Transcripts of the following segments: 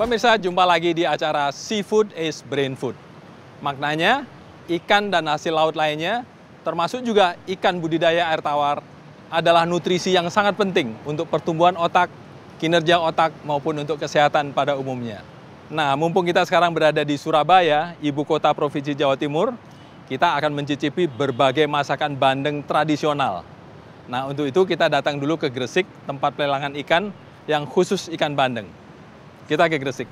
pemirsa, jumpa lagi di acara Seafood is Brain Food. Maknanya, ikan dan hasil laut lainnya, termasuk juga ikan budidaya air tawar, adalah nutrisi yang sangat penting untuk pertumbuhan otak, kinerja otak, maupun untuk kesehatan pada umumnya. Nah, mumpung kita sekarang berada di Surabaya, ibu kota Provinsi Jawa Timur, kita akan mencicipi berbagai masakan bandeng tradisional. Nah, untuk itu kita datang dulu ke Gresik, tempat pelelangan ikan yang khusus ikan bandeng. Kita ke Gresik.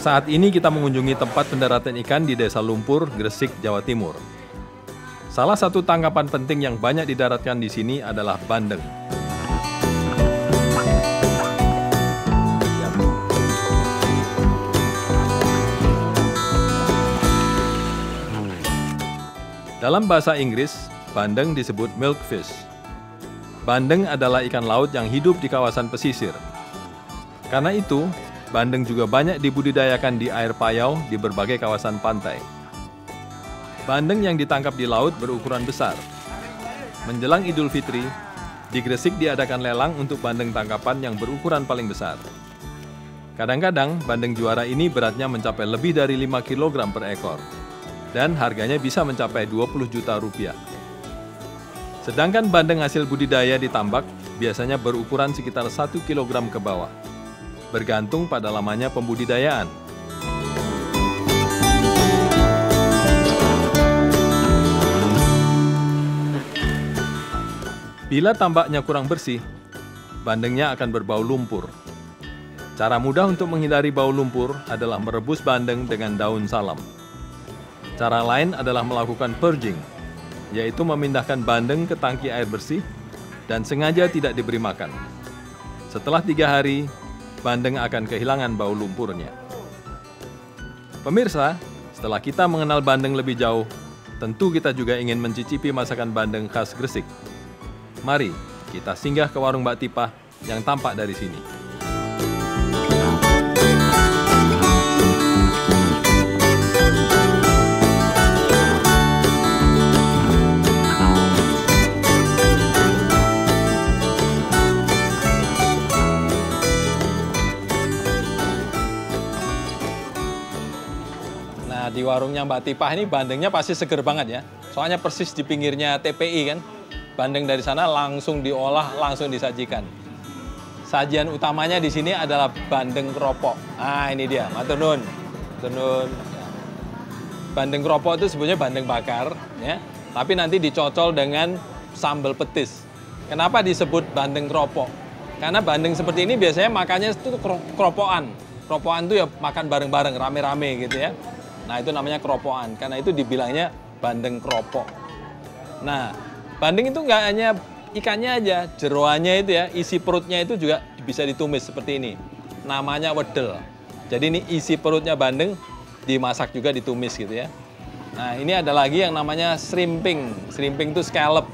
Saat ini kita mengunjungi tempat pendaratan ikan di Desa Lumpur, Gresik, Jawa Timur. Salah satu tangkapan penting yang banyak didaratkan di sini adalah bandeng. Dalam bahasa Inggris, bandeng disebut milkfish. Bandeng adalah ikan laut yang hidup di kawasan pesisir. Karena itu, bandeng juga banyak dibudidayakan di air payau di berbagai kawasan pantai. Bandeng yang ditangkap di laut berukuran besar. Menjelang Idul Fitri, di Gresik diadakan lelang untuk bandeng tangkapan yang berukuran paling besar. Kadang-kadang, bandeng juara ini beratnya mencapai lebih dari 5 kg per ekor, dan harganya bisa mencapai 20 juta rupiah. Sedangkan bandeng hasil budidaya di tambak biasanya berukuran sekitar 1 kg ke bawah, bergantung pada lamanya pembudidayaan. Bila tambaknya kurang bersih, bandengnya akan berbau lumpur. Cara mudah untuk menghindari bau lumpur adalah merebus bandeng dengan daun salam. Cara lain adalah melakukan purging, yaitu memindahkan bandeng ke tangki air bersih dan sengaja tidak diberi makan. Setelah 3 hari, bandeng akan kehilangan bau lumpurnya. Pemirsa, setelah kita mengenal bandeng lebih jauh, tentu kita juga ingin mencicipi masakan bandeng khas Gresik. Mari kita singgah ke warung Mbak Tipah yang tampak dari sini. Di warungnya Mbak Tipah ini bandengnya pasti seger banget ya. Soalnya persis di pinggirnya TPI kan. Bandeng dari sana langsung diolah, langsung disajikan. Sajian utamanya di sini adalah bandeng keropok. Nah, ini dia, matur nuwun. Matur nuwun. Bandeng keropok itu sebenarnya bandeng bakar ya, tapi nanti dicocol dengan sambal petis. Kenapa disebut bandeng keropok? Karena bandeng seperti ini biasanya makannya itu keropokan. Keropokan itu ya makan bareng-bareng, rame-rame gitu ya. Nah, itu namanya keropokan, karena itu dibilangnya bandeng keropok. Nah, bandeng itu nggak hanya ikannya aja, jeroannya itu ya, isi perutnya itu juga bisa ditumis seperti ini. Namanya wedel. Jadi ini isi perutnya bandeng, dimasak juga ditumis gitu ya. Nah, ini ada lagi yang namanya shrimping. Shrimping itu scallop.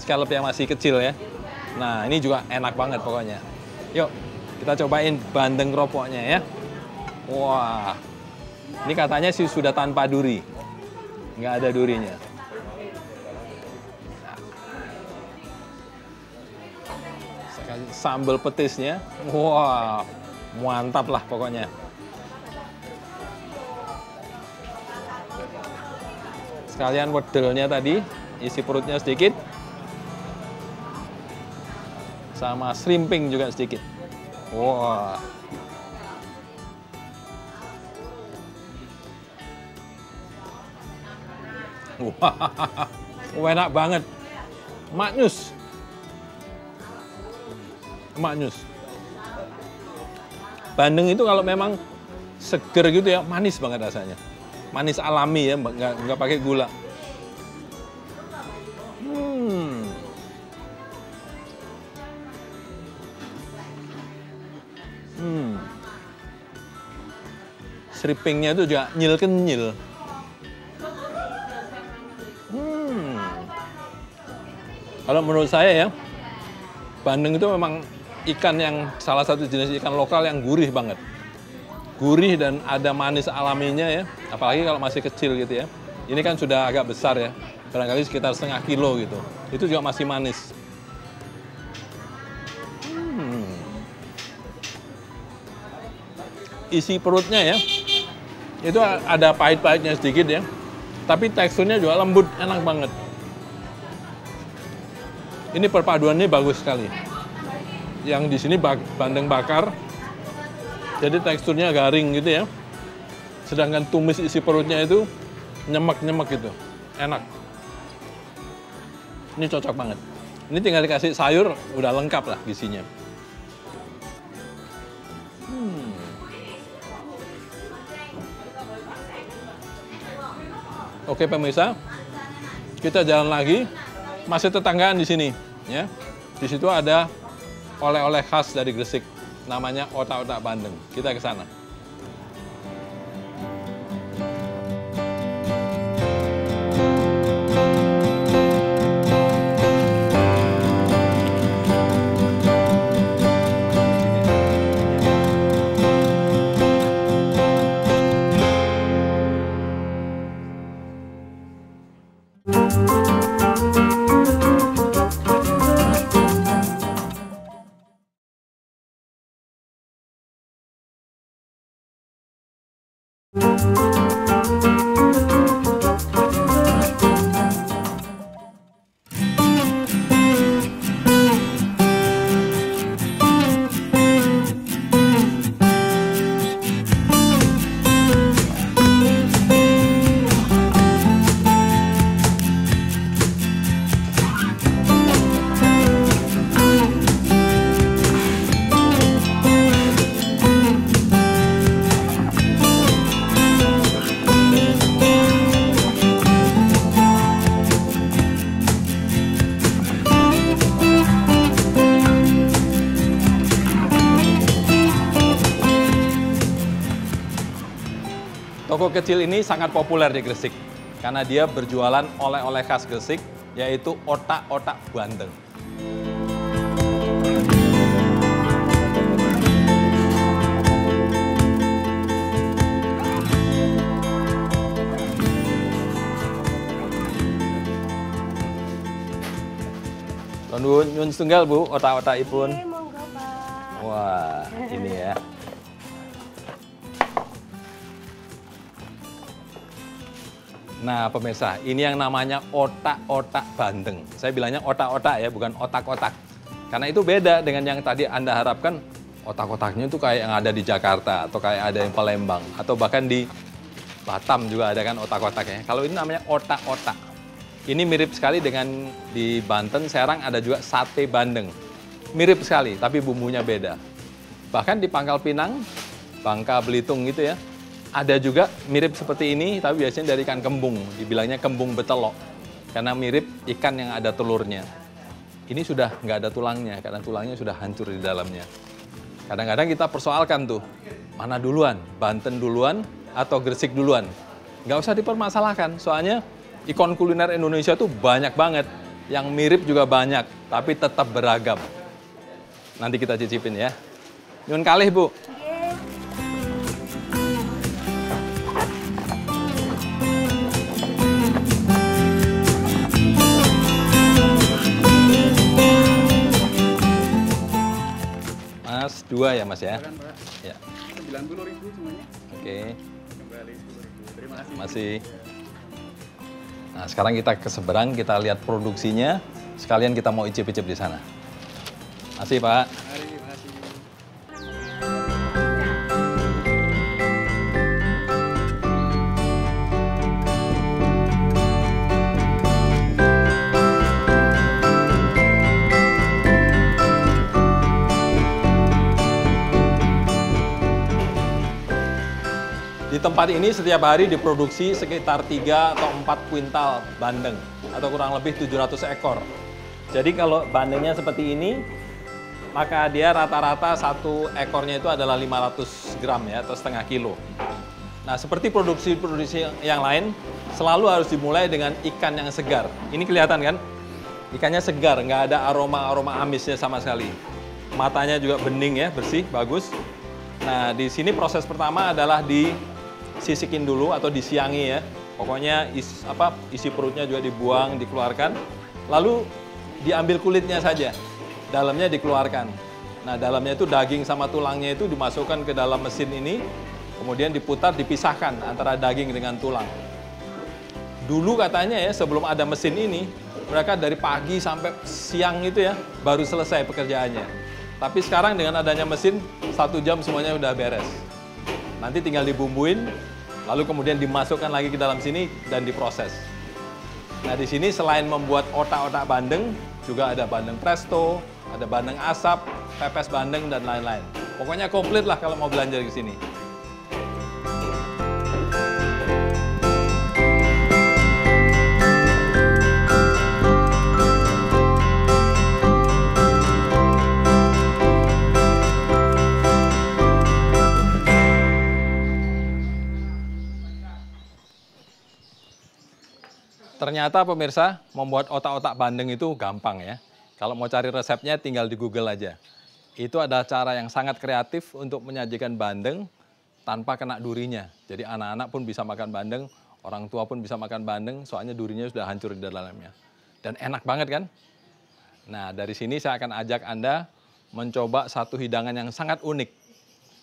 Scallop yang masih kecil ya. Nah, ini juga enak banget pokoknya. Yuk, kita cobain bandeng keropoknya ya. Wah. Ini katanya sih sudah tanpa duri, nggak ada durinya. Sekali sambal petisnya, wah, mantap lah pokoknya. Sekalian wedelnya tadi, isi perutnya sedikit, sama shrimping juga sedikit. Wah. Wah, enak banget. Maknyus. maknyus. Bandeng itu kalau memang seger gitu ya, manis banget rasanya. Manis alami ya, nggak pakai gula. Seripingnya itu juga nyil-kenyil. Kalau menurut saya ya, bandeng itu memang ikan yang salah satu jenis ikan lokal yang gurih banget. Gurih dan ada manis alaminya ya, apalagi kalau masih kecil gitu ya. Ini kan sudah agak besar ya, barangkali sekitar setengah kilo gitu. Itu juga masih manis. Isi perutnya ya, itu ada pahit-pahitnya sedikit ya, tapi teksturnya juga lembut, enak banget. Ini perpaduannya bagus sekali. Yang di sini bandeng bakar, jadi teksturnya garing gitu ya. Sedangkan tumis isi perutnya itu nyemek-nyemek gitu, enak. Ini cocok banget. Ini tinggal dikasih sayur, udah lengkap lah gizinya. Oke pemirsa, kita jalan lagi, masih tetanggaan di sini, ya. Di situ ada oleh-oleh khas dari Gresik, namanya otak-otak bandeng. Kita ke sana. Toko kecil ini sangat populer di Gresik karena dia berjualan oleh-oleh khas Gresik, yaitu otak-otak bandeng. Nyun setunggal Bu, otak-otak ipun. Wah, ini ya. Nah pemirsa, ini yang namanya otak-otak bandeng. Saya bilangnya otak-otak ya, bukan otak-otak. Karena itu beda dengan yang tadi Anda harapkan, otak-otaknya itu kayak yang ada di Jakarta, atau kayak ada yang Palembang, atau bahkan di Batam juga ada kan otak-otaknya. Kalau ini namanya otak-otak. Ini mirip sekali dengan di Banten, Serang ada juga sate bandeng. Mirip sekali, tapi bumbunya beda. Bahkan di Pangkal Pinang, Bangka Belitung gitu ya, ada juga mirip seperti ini, tapi biasanya dari ikan kembung. Dibilangnya kembung betelok, karena mirip ikan yang ada telurnya. Ini sudah nggak ada tulangnya, karena tulangnya sudah hancur di dalamnya. Kadang-kadang kita persoalkan tuh, mana duluan? Banten duluan atau Gresik duluan? Nggak usah dipermasalahkan, soalnya ikon kuliner Indonesia tuh banyak banget. Yang mirip juga banyak, tapi tetap beragam. Nanti kita cicipin ya. Nyun kalih Bu. Mas, 2 ya Mas ya? Ya. 90.000 semuanya. Oke. Kembali 10.000. Terima kasih. Masih. Nah, sekarang kita ke seberang, kita lihat produksinya. Sekalian kita mau icip-icip di sana. Masih Pak. Mari, makasih. tempat ini setiap hari diproduksi sekitar 3 atau 4 kuintal bandeng atau kurang lebih 700 ekor. Jadi kalau bandengnya seperti ini, maka dia rata-rata satu ekornya itu adalah 500 gram ya, atau setengah kilo. Nah, seperti produksi-produksi yang lain, selalu harus dimulai dengan ikan yang segar. Ini kelihatan kan? Ikannya segar, nggak ada aroma-aroma amisnya sama sekali. Matanya juga bening ya, bersih, bagus. Nah, di sini proses pertama adalah disisikin dulu atau disiangi ya. Pokoknya isi perutnya juga dibuang, dikeluarkan. Lalu diambil kulitnya saja, dalamnya dikeluarkan. Nah, dalamnya itu daging sama tulangnya itu dimasukkan ke dalam mesin ini, kemudian diputar, dipisahkan antara daging dengan tulang. Dulu katanya ya, sebelum ada mesin ini, mereka dari pagi sampai siang itu ya, baru selesai pekerjaannya. Tapi sekarang dengan adanya mesin, 1 jam semuanya udah beres. Nanti tinggal dibumbuin, lalu kemudian dimasukkan lagi ke dalam sini dan diproses. Nah, di sini selain membuat otak-otak bandeng, juga ada bandeng presto, ada bandeng asap, pepes bandeng, dan lain-lain. Pokoknya komplit lah kalau mau belanja di sini. Ternyata pemirsa, membuat otak-otak bandeng itu gampang ya. Kalau mau cari resepnya tinggal di Google aja. Itu adalah cara yang sangat kreatif untuk menyajikan bandeng tanpa kena durinya. Jadi anak-anak pun bisa makan bandeng, orang tua pun bisa makan bandeng, soalnya durinya sudah hancur di dalamnya. Dan enak banget kan? Nah, dari sini saya akan ajak Anda mencoba satu hidangan yang sangat unik.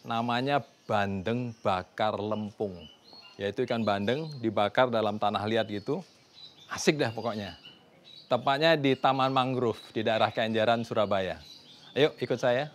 Namanya bandeng bakar lempung. Yaitu ikan bandeng dibakar dalam tanah liat gitu. Asik dah pokoknya. Tepatnya di Taman Mangrove di daerah Kenjeran, Surabaya. Ayo ikut saya.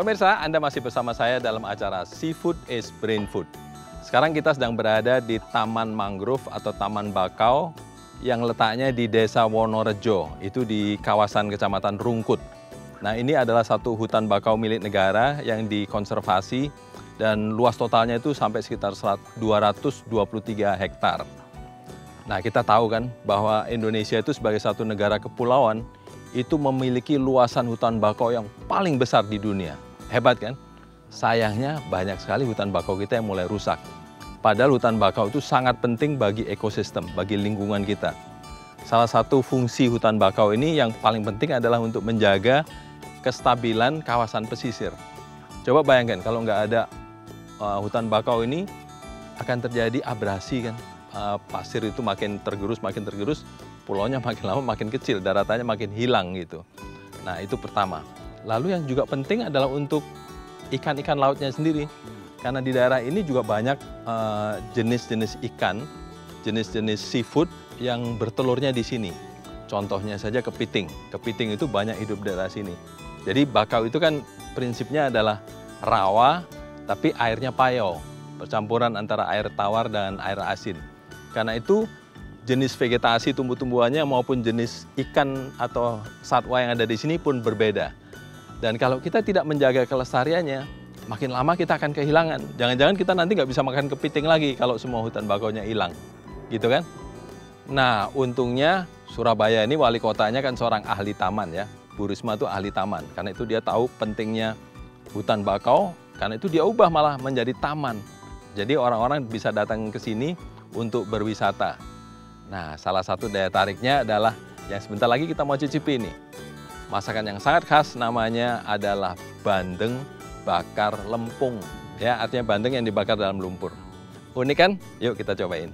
Pemirsa, Anda masih bersama saya dalam acara Seafood is Brain Food. Sekarang kita sedang berada di Taman Mangrove atau Taman Bakau yang letaknya di Desa Wonorejo, itu di kawasan Kecamatan Rungkut. Nah, ini adalah satu hutan bakau milik negara yang dikonservasi dan luas totalnya itu sampai sekitar 223 hektar. Nah, kita tahu kan bahwa Indonesia itu sebagai satu negara kepulauan itu memiliki luasan hutan bakau yang paling besar di dunia. Hebat kan? Sayangnya banyak sekali hutan bakau kita yang mulai rusak. Padahal hutan bakau itu sangat penting bagi ekosistem, bagi lingkungan kita. Salah satu fungsi hutan bakau ini yang paling penting adalah untuk menjaga kestabilan kawasan pesisir. Coba bayangkan kalau nggak ada hutan bakau ini akan terjadi abrasi kan. Pasir itu makin tergerus, pulaunya makin lama makin kecil, daratannya makin hilang gitu. Nah, itu pertama. Lalu yang juga penting adalah untuk ikan-ikan lautnya sendiri. Karena di daerah ini juga banyak jenis-jenis ikan, jenis-jenis seafood yang bertelurnya di sini. Contohnya saja kepiting. Kepiting itu banyak hidup di daerah sini. Jadi bakau itu kan prinsipnya adalah rawa, tapi airnya payau. Percampuran antara air tawar dan air asin. Karena itu jenis vegetasi tumbuh-tumbuhannya maupun jenis ikan atau satwa yang ada di sini pun berbeda. Dan kalau kita tidak menjaga kelestariannya, makin lama kita akan kehilangan. Jangan-jangan kita nanti nggak bisa makan kepiting lagi kalau semua hutan bakaunya hilang. Gitu kan? Nah, untungnya Surabaya ini wali kotanya kan seorang ahli taman ya. Bu Risma itu ahli taman, karena itu dia tahu pentingnya hutan bakau, karena itu dia ubah malah menjadi taman. Jadi orang-orang bisa datang ke sini untuk berwisata. Nah, salah satu daya tariknya adalah yang sebentar lagi kita mau cicipi nih. Masakan yang sangat khas namanya adalah bandeng bakar lempung. Ya, artinya bandeng yang dibakar dalam lumpur. Unik kan? Yuk kita cobain.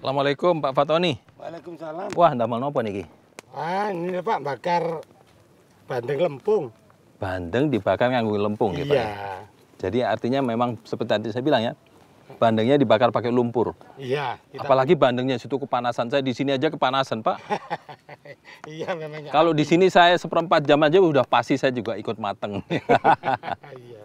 Assalamualaikum Pak Fatoni. Waalaikumsalam. Wah, ndamel nopo niki? Ini Pak bakar bandeng lempung. Bandeng dibakar nganggo lempung ya Pak. Iya. Jadi artinya memang seperti tadi saya bilang ya, bandengnya dibakar pakai lumpur. Iya. Apalagi bandengnya situ kepanasan. Saya di sini aja kepanasan Pak. Iya memangnya. Kalau di sini saya seperempat jam aja udah pasti saya juga ikut mateng. Iya.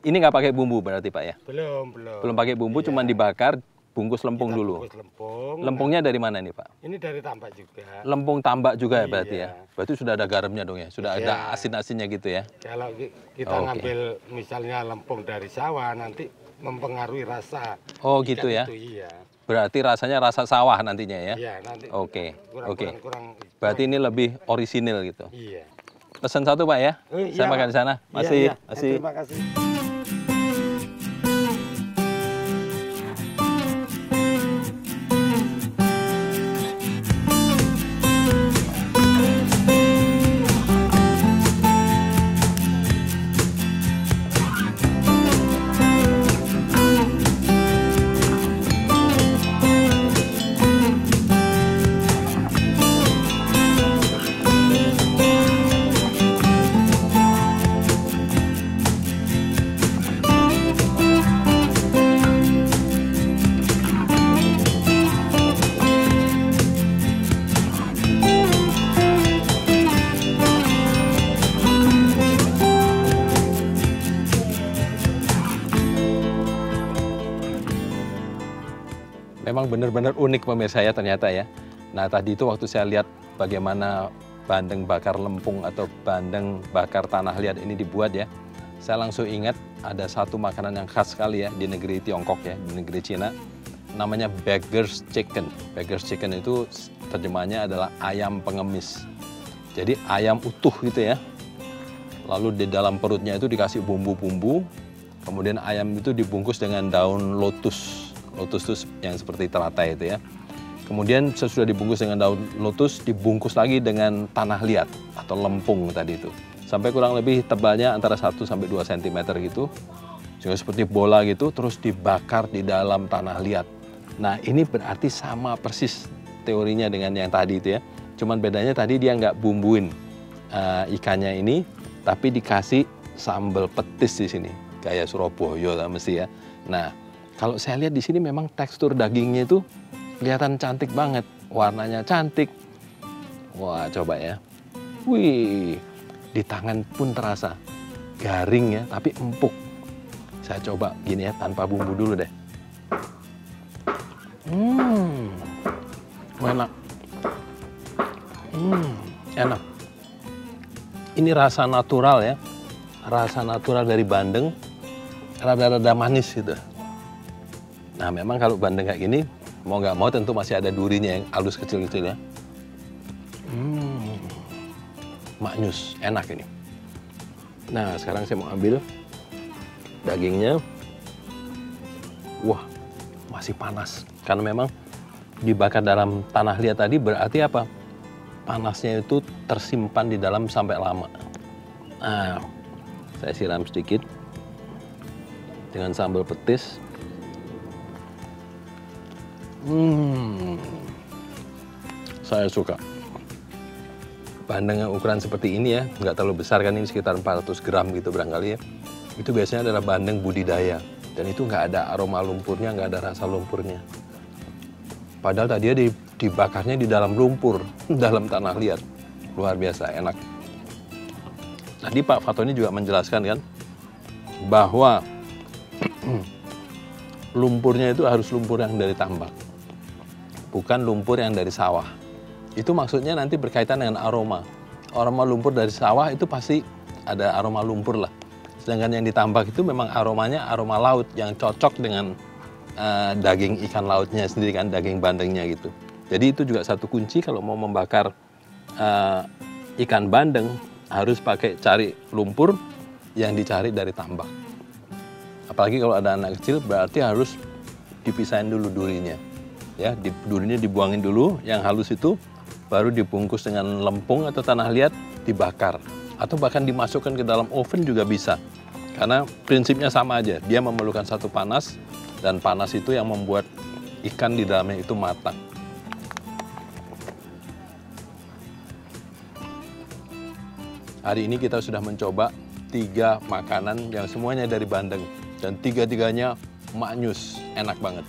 Ini nggak pakai bumbu berarti Pak ya? Belum. Belum pakai bumbu, Iya. cuman dibakar. Bungkus lempung Kita dulu. bungkus lempung. Lempungnya dari mana nih Pak? Ini dari Tambak juga. Lempung tambak juga ya berarti Iya. ya? Berarti sudah ada garamnya dong ya? Sudah ada Iya. asin-asinnya gitu ya? Kalau kita Oke. ngambil misalnya lempung dari sawah nanti mempengaruhi rasa. Oh ikan gitu ya? Itu, iya. Berarti rasanya rasa sawah nantinya ya? Iya nanti. Oke, oke. Kurang. Berarti ini lebih orisinil gitu. Iya. Pesan satu Pak ya? Iya, Saya makan di sana. Iya, Masih, iya. masih. Terima kasih. Memang benar-benar unik pemirsa ya ternyata ya. Nah tadi itu waktu saya lihat bagaimana bandeng bakar lempung atau bandeng bakar tanah liat ini dibuat ya. Saya langsung ingat ada satu makanan yang khas sekali ya di negeri Tiongkok ya, di negeri Cina. Namanya Beggar's Chicken. Beggar's Chicken itu terjemahnya adalah ayam pengemis. Jadi ayam utuh gitu ya. Lalu di dalam perutnya itu dikasih bumbu-bumbu. Kemudian ayam itu dibungkus dengan daun lotus. Lotus itu yang seperti teratai itu ya. Kemudian sesudah dibungkus dengan daun lotus, dibungkus lagi dengan tanah liat atau lempung tadi itu. Sampai kurang lebih tebalnya antara 1 sampai 2 cm gitu. Sehingga seperti bola gitu, terus dibakar di dalam tanah liat. Nah ini berarti sama persis teorinya dengan yang tadi itu ya. Cuman bedanya tadi dia nggak bumbuin ikannya ini, tapi dikasih sambal petis di sini. Kayak Surabaya lah mesti ya. Nah kalau saya lihat di sini memang tekstur dagingnya itu kelihatan cantik banget. Warnanya cantik. Wah, coba ya. Wih, di tangan pun terasa garing ya, tapi empuk. Saya coba gini ya, tanpa bumbu dulu deh. Enak. Enak. Ini rasa natural ya. Rasa natural dari bandeng. Rada-rada manis gitu. Nah memang kalau bandeng kayak gini, mau nggak mau tentu masih ada durinya yang halus kecil-kecil ya. Maknyus, enak ini. Nah sekarang saya mau ambil dagingnya. Wah, masih panas. Karena memang dibakar dalam tanah liat tadi berarti apa? Panasnya itu tersimpan di dalam sampai lama. Nah, saya siram sedikit dengan sambal petis. Saya suka. Bandeng yang ukuran seperti ini ya, nggak terlalu besar kan, ini sekitar 400 gram gitu barangkali ya. Itu biasanya adalah bandeng budidaya. Dan itu nggak ada aroma lumpurnya, nggak ada rasa lumpurnya. Padahal tadi dia dibakarnya di dalam lumpur, dalam tanah liat. Luar biasa, enak. Tadi Pak Fatoni juga menjelaskan kan, bahwa lumpurnya itu harus lumpur yang dari tambak. Bukan lumpur yang dari sawah. Itu maksudnya nanti berkaitan dengan aroma. Aroma lumpur dari sawah itu pasti ada aroma lumpur lah. Sedangkan yang ditambak itu memang aromanya aroma laut yang cocok dengan daging ikan lautnya sendiri kan, daging bandengnya gitu. Jadi itu juga satu kunci kalau mau membakar ikan bandeng, harus cari lumpur yang dicari dari tambak. Apalagi kalau ada anak kecil berarti harus dipisahin dulu durinya. Ya, durinya dibuangin dulu, yang halus itu baru dibungkus dengan lempung atau tanah liat, dibakar. Atau bahkan dimasukkan ke dalam oven juga bisa. Karena prinsipnya sama aja, dia memerlukan satu panas, dan panas itu yang membuat ikan di dalamnya itu matang. Hari ini kita sudah mencoba 3 makanan yang semuanya dari Bandeng. Dan 3-tiganya maknyus, enak banget.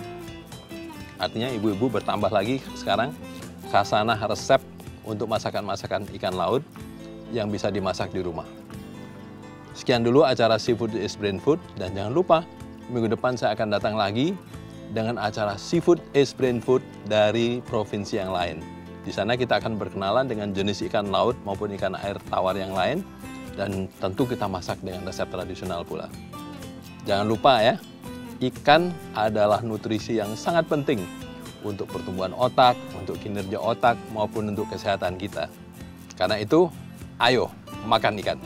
Artinya ibu-ibu bertambah lagi sekarang khasanah resep untuk masakan-masakan ikan laut yang bisa dimasak di rumah. Sekian dulu acara Seafood is Brain Food, dan jangan lupa minggu depan saya akan datang lagi dengan acara Seafood is Brain Food dari provinsi yang lain. Di sana kita akan berkenalan dengan jenis ikan laut maupun ikan air tawar yang lain, dan tentu kita masak dengan resep tradisional pula. Jangan lupa ya, ikan adalah nutrisi yang sangat penting untuk pertumbuhan otak, untuk kinerja otak, maupun untuk kesehatan kita. Karena itu, ayo makan ikan.